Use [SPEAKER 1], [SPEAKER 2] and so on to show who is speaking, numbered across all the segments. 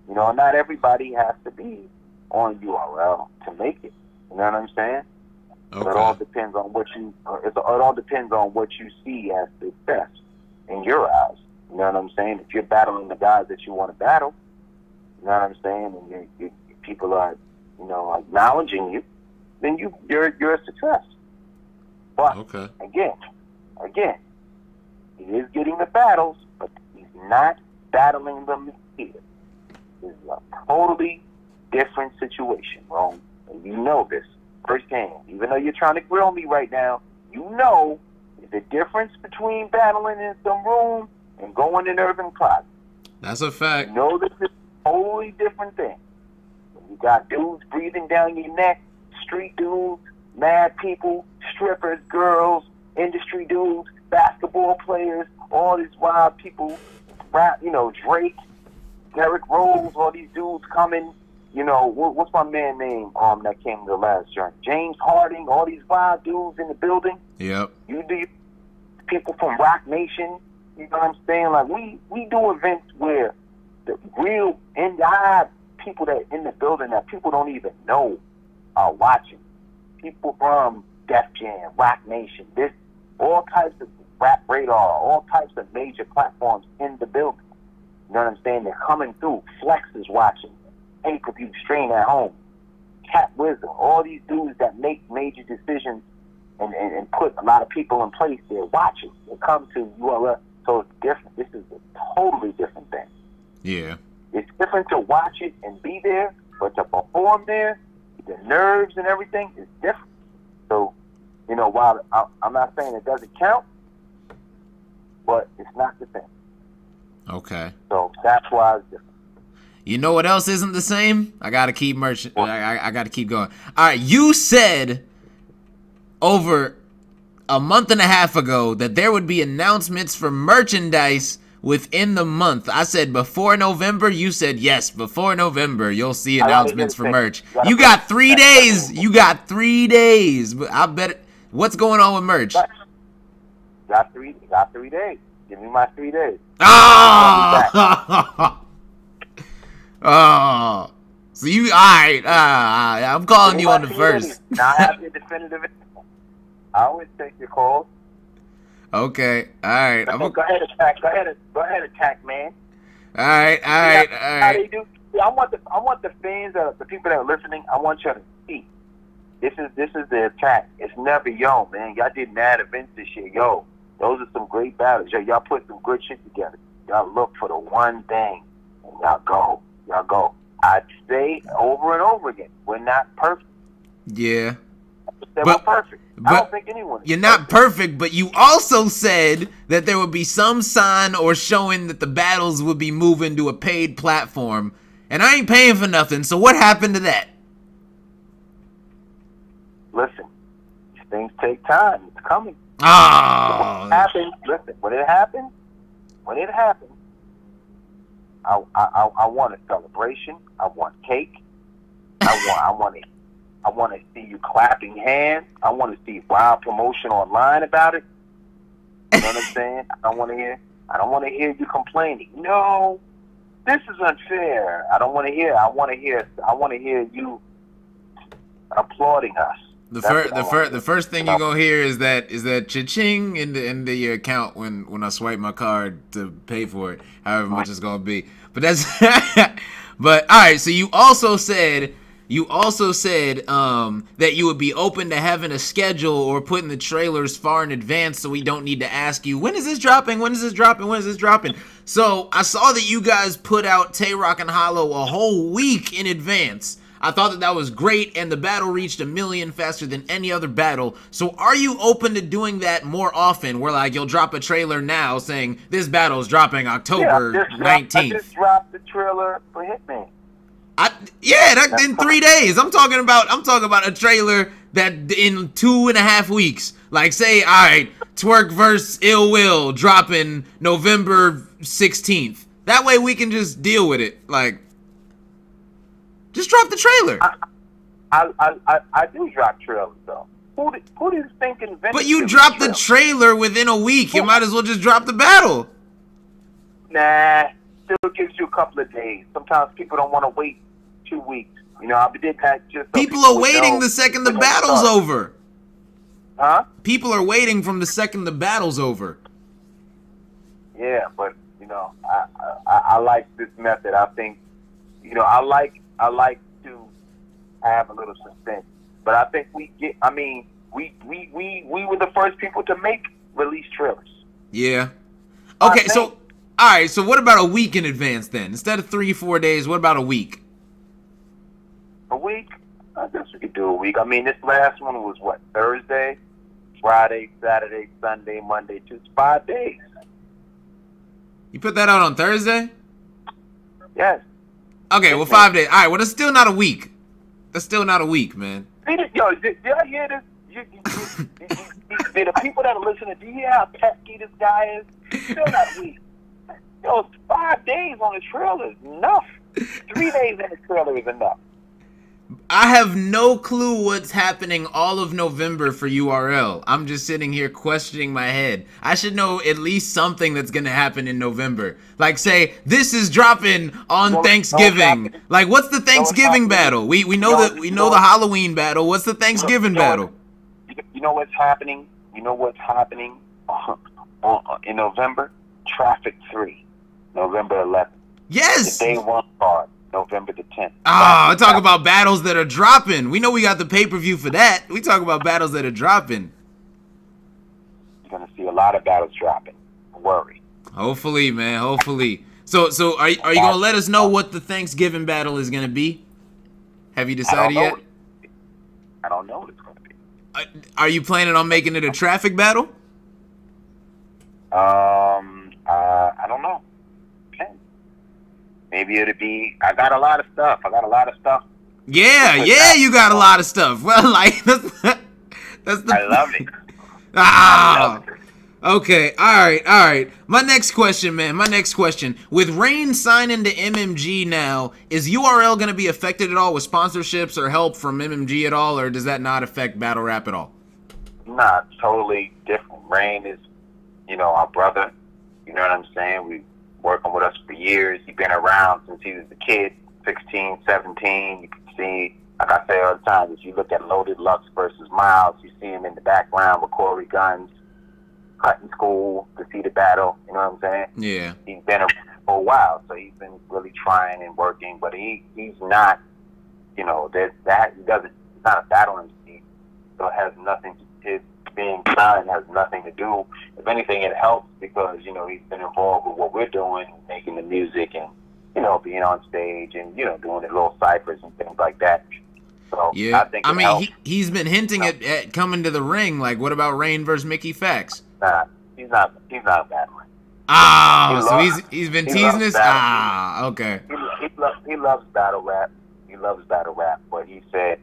[SPEAKER 1] You know, not everybody has to be on URL to make it. You know what I'm saying? Okay. So it all depends on what you. It all depends on what you see as success in your eyes. You know what I'm saying? If you're battling the guys that you want to battle, you know what I'm saying, and people are, you know, acknowledging you, then you're a success. But again, he is getting the battles, but he's not battling them here. This is a totally different situation, Rome, and you know this firsthand. Even though you're trying to grill me right now, you know there's a difference between battling in some room and going in urban closet.
[SPEAKER 2] That's a fact.
[SPEAKER 1] You know this is a totally different thing. When you got dudes breathing down your neck, street dudes, mad people, strippers, girls, industry dudes, basketball players, all these wild people, rap, you know, Drake, Derrick Rose, all these dudes coming, you know, what's my man name that came to the last journey? James Harding, all these wild dudes in the building.
[SPEAKER 2] Yep.
[SPEAKER 1] You do people from Rock Nation, you know what I'm saying? Like, we do events where the real and people that in the building that people don't even know are watching. People from Def Jam, Rock Nation, all types of Rap Radar, all types of major platforms in the building. You know what I'm saying? They're coming through. Flex is watching. Pay-per-view stream at home. Cat Wizard, all these dudes that make major decisions and put a lot of people in place, they're watching. They come to URL. So it's different. This is a totally different thing.
[SPEAKER 2] Yeah.
[SPEAKER 1] It's different to watch it and be there, but to perform there, the nerves and everything is different. So, you know, while I'm not saying it doesn't count, but it's not the same.
[SPEAKER 2] Okay.
[SPEAKER 1] So that's why it's different.
[SPEAKER 2] You know what else isn't the same? I gotta keep I gotta keep going. All right, you said over a month and a half ago that there would be announcements for merchandise within the month. I said before November. You said yes, before November you'll see announcements for merch. You got 3 days. You got 3 days. I bet. What's going on with merch?
[SPEAKER 1] Got 3 days. Give me my 3 days.
[SPEAKER 2] Oh. Oh. So you, all right. I'm calling you on the first.
[SPEAKER 1] Now I have your definitive. I always take your calls.
[SPEAKER 2] Okay. All right.
[SPEAKER 1] Go ahead, attack. Go ahead, attack, man.
[SPEAKER 2] All right.
[SPEAKER 1] How they do? I want the fans, the people that are listening. I want you to see. This is the attack. It's never man. Y'all did mad events this year, yo. Those are some great battles, yo. Y'all put some good shit together. Y'all look for the one thing, and y'all go. I'd say over and over again, we're not perfect.
[SPEAKER 2] Yeah.
[SPEAKER 1] We're perfect. I don't think anyone is.
[SPEAKER 2] You're not perfect, but you also said that there would be some sign or showing that the battles would be moving to a paid platform. And I ain't paying for nothing, so what happened to that?
[SPEAKER 1] Listen, these things take time. It's coming.
[SPEAKER 2] Oh.
[SPEAKER 1] When it happens, I want a celebration. I want cake. I want to see you clapping hands. I want to see wild promotion online about it. You know what I'm saying? I don't want to hear you complaining. No, this is unfair. I don't want to hear. I want to hear you applauding us.
[SPEAKER 2] The first thing you're gonna hear is that cha-ching in the account when I swipe my card to pay for it, however much it's gonna be. But that's but all right. So you also said that you would be open to having a schedule or putting the trailers far in advance, so we don't need to ask you when is this dropping, when is this dropping, when is this dropping. So I saw that you guys put out Tay Rock and Hollow a whole week in advance. I thought that was great, and the battle reached 1 million faster than any other battle. So are you open to doing that more often, where like you'll drop a trailer now saying this battle is dropping October 19th?
[SPEAKER 1] I just dropped the trailer for Hitman.
[SPEAKER 2] In 3 days. I'm talking about a trailer that in 2.5 weeks. Like say, all right, Twerk vs. Ill Will dropping November 16th. That way we can just deal with it. Like, just drop the trailer.
[SPEAKER 1] I do drop trailers though. Who do you think invented?
[SPEAKER 2] But you dropped the trailer within a week. You might as well just drop the battle.
[SPEAKER 1] Nah, still gives you couple of days. Sometimes people don't want to wait 2 weeks. You know, I did that just so
[SPEAKER 2] People are
[SPEAKER 1] would
[SPEAKER 2] waiting
[SPEAKER 1] know
[SPEAKER 2] the second the
[SPEAKER 1] when they
[SPEAKER 2] battle's
[SPEAKER 1] start.
[SPEAKER 2] over.
[SPEAKER 1] Huh?
[SPEAKER 2] People are waiting from the second the battle's over.
[SPEAKER 1] Yeah, but you know, I like this method. I think, you know, I like to have a little suspense. But I think we were the first people to make release trailers.
[SPEAKER 2] Yeah. Okay, so all right, so what about a week in advance then? Instead of 3-4 days, what about a week?
[SPEAKER 1] A week? I guess we could do a week. I mean, this last one was what? Thursday, Friday, Saturday, Sunday, Monday, Tuesday. 5 days.
[SPEAKER 2] You put that out on Thursday?
[SPEAKER 1] Yes.
[SPEAKER 2] Okay, well, 5 days. All right, well, that's still not a week. That's still not a week, man.
[SPEAKER 1] Yo, did I hear this? The people that are listening, do you hear how pesky this guy is? Still not a week. Yo, 5 days on the trailer is enough. 3 days in the trailer is enough.
[SPEAKER 2] I have no clue what's happening all of November for URL. I'm just sitting here questioning my head. I should know at least something that's going to happen in November. Like, say, this is dropping on Thanksgiving. Like, what's the Thanksgiving battle? We know the Halloween battle. What's the Thanksgiving battle?
[SPEAKER 1] You know what's happening? You know what's happening in November? Traffic 3, November 11th.
[SPEAKER 2] Yes!
[SPEAKER 1] The day 1 card. November the 10th.
[SPEAKER 2] Ah, talk about battles that are dropping. We know we got the pay-per-view for that. We talk about battles that are dropping.
[SPEAKER 1] You're going to see a lot of battles dropping. Don't worry.
[SPEAKER 2] Hopefully, man. Hopefully. So are you going to let us know what the Thanksgiving battle is going to be? Have you decided yet?
[SPEAKER 1] I don't know what it's going to be.
[SPEAKER 2] Are you planning on making it a traffic battle?
[SPEAKER 1] I don't know. Maybe it'll be. I got a lot of stuff.
[SPEAKER 2] Yeah, you got a lot of stuff. Well, like that's the.
[SPEAKER 1] I love it.
[SPEAKER 2] Ah. Okay. All right. My next question, man. With Rain signing to MMG now, is URL going to be affected at all with sponsorships or help from MMG at all, or does that not affect battle rap at all?
[SPEAKER 1] Nah, totally different. Rain is, our brother. You know what I'm saying? We working with us for years. He's been around since he was a kid, 16, 17. You can see, like I say all the time, if you look at Loaded Lux versus Miles, you see him in the background with Corey Guns, cutting school to see the battle. You know what I'm saying?
[SPEAKER 2] Yeah.
[SPEAKER 1] He's been around for a while, so he's been really trying and working, but he's not, he's not a battle MC, so it has nothing to his being signed has nothing to do. If anything, it helps because, he's been involved with what we're doing, making the music and, being on stage and, doing the little ciphers and things like that. So
[SPEAKER 2] yeah.
[SPEAKER 1] I think
[SPEAKER 2] he's been hinting at coming to the ring. Like, what about Rain versus Mickey Fax?
[SPEAKER 1] Nah, he's not battling.
[SPEAKER 2] So he's been teasing us? Okay.
[SPEAKER 1] He loves battle rap. But he said,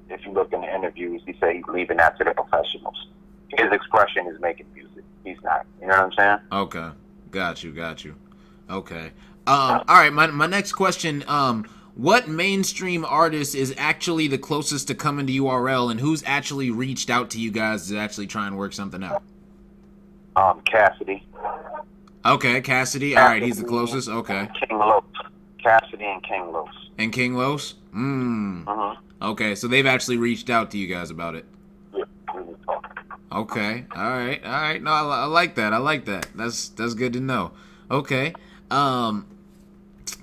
[SPEAKER 1] if you look in the interviews, he said he's leaving that to the professionals. His expression is making music. He's not. You know what I'm saying?
[SPEAKER 2] Okay. Got you. Okay. All right, my next question, what mainstream artist is actually the closest to coming to URL, and who's actually reached out to you guys to actually try and work something out?
[SPEAKER 1] Cassidy.
[SPEAKER 2] Okay, Cassidy. All right, he's the closest. Okay.
[SPEAKER 1] King Los. Cassidy and King Los.
[SPEAKER 2] And King Los? Okay, so they've actually reached out to you guys about it.
[SPEAKER 1] Yeah.
[SPEAKER 2] Okay. All right. No, I like that. That's good to know. Okay. All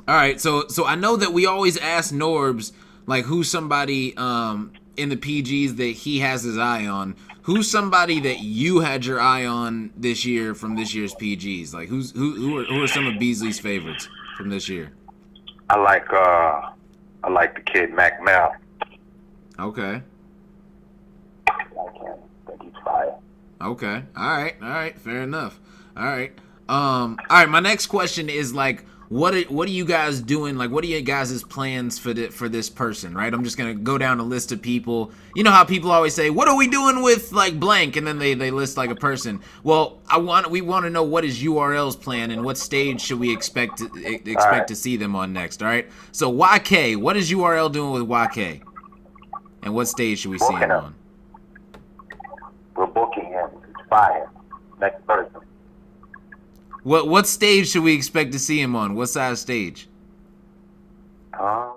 [SPEAKER 2] right. So I know that we always ask Norbs, like, who's somebody in the PGs that he has his eye on. Who's somebody that you had your eye on this year from this year's PGs? Like, who are some of Beasley's favorites from this year?
[SPEAKER 1] I like the kid Mac Mel.
[SPEAKER 2] Okay.
[SPEAKER 1] I think he's fire.
[SPEAKER 2] Okay. All right. Fair enough. All right. My next question is, like, what are you guys doing? Like, what are your guys' plans for this person, right? I'm just gonna go down a list of people. You know how people always say, what are we doing with, like, blank? And then they list, like, a person. Well, we want to know what is URL's plan and what stage should we expect to see them on next, all right? So, YK, what is URL doing with YK? And what stage should we see him on?
[SPEAKER 1] We're booking him. It's fire. Next person.
[SPEAKER 2] What stage should we expect to see him on? What size stage?
[SPEAKER 1] Huh?